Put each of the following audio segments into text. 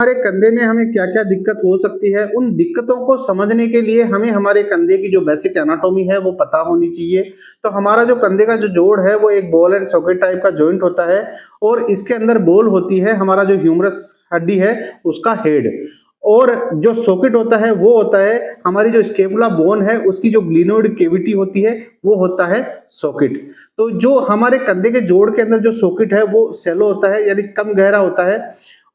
हमारे कंधे में हमें क्या-क्या दिक्कत हो सकती है, उन दिक्कतों को समझने के लिए हमें हमारे कंधे की जो बेसिक एनाटॉमी है वो पता होनी चाहिए। तो हमारा जो कंधे का जो जोड़ है वो एक बॉल एंड सॉकेट टाइप का जॉइंट होता है और इसके अंदर बॉल होती है, हमारा जो ह्यूमरस हड्डी है उसका हेड और जो सॉकेट होता है वो होता है हमारी जो स्कैपुला बोन है उसकी जो ग्लिनोइड कैविटी होती है वो होता है सॉकेट। तो जो हमारे कंधे के जोड़ के अंदर जो सॉकेट है वो शैलो होता है यानी कम गहरा होता है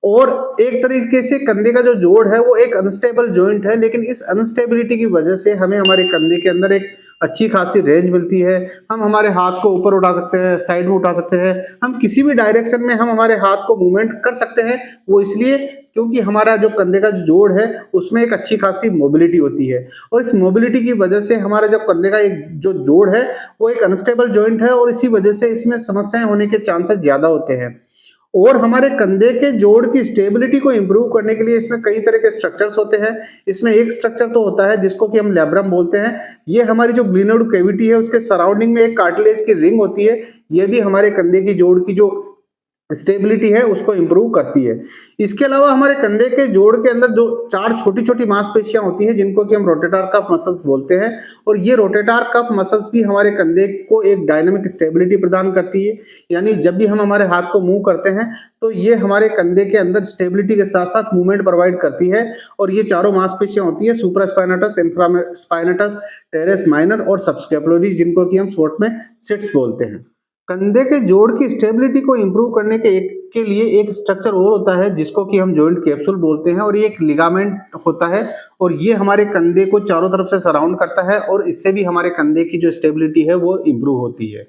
और एक तरीके से कंधे का जो जोड़ है वो एक अनस्टेबल जॉइंट है, लेकिन इस अनस्टेबिलिटी की वजह से हमें हमारे कंधे के अंदर एक अच्छी खासी रेंज मिलती है। हम हमारे हाथ को ऊपर उठा सकते हैं, साइड में उठा सकते हैं, हम किसी भी डायरेक्शन में हम हमारे हाथ को मूवमेंट कर सकते हैं। वो इसलिए क्योंकि हमारा जो कंधे का जो जोड़ है उसमें एक अच्छी खासी मोबिलिटी होती है और इस मोबिलिटी की वजह से हमारा जो कंधे का एक जो जोड़ है वो एक अनस्टेबल जॉइंट है और इसी वजह से इसमें समस्याएं होने के चांसेस ज्यादा होते हैं। और हमारे कंधे के जोड़ की स्टेबिलिटी को इंप्रूव करने के लिए इसमें कई तरह के स्ट्रक्चर्स होते हैं। इसमें एक स्ट्रक्चर तो होता है जिसको कि हम लैब्रम बोलते हैं। ये हमारी जो ग्लिनोइड कैविटी है उसके सराउंडिंग में एक कार्टिलेज की रिंग होती है। ये भी हमारे कंधे की जोड़ की जो स्टेबिलिटी है उसको इंप्रूव करती है। इसके अलावा हमारे कंधे के जोड़ के अंदर जो 4 छोटी-छोटी मांसपेशियां होती हैं जिनको कि हम रोटेटर कफ मसल्स बोलते हैं और ये रोटेटर कफ मसल्स भी हमारे कंधे को एक डायनामिक स्टेबिलिटी प्रदान करती है। यानी जब भी हम हमारे हाथ को मूव करते हैं तो ये हमारे कंधे के अंदर स्टेबिलिटी के साथ-साथ मूवमेंट प्रोवाइड करती है और ये चारों मांसपेशियां होती है सुप्रास्पाइनेटस, इंफ्रास्पाइनेटस, टेरेस माइनर और सबस्कैपुलरीज जिनको कि हम शॉर्ट में सिट्स बोलते हैं। कंधे के जोड़ की स्टेबिलिटी को इंप्रूव करने के लिए एक स्ट्रक्चर और होता है जिसको कि हम जॉइंट कैप्सूल बोलते हैं और ये एक लिगामेंट होता है और ये हमारे कंधे को चारों तरफ से सराउंड करता है और इससे भी हमारे कंधे की जो स्टेबिलिटी है वो इंप्रूव होती है।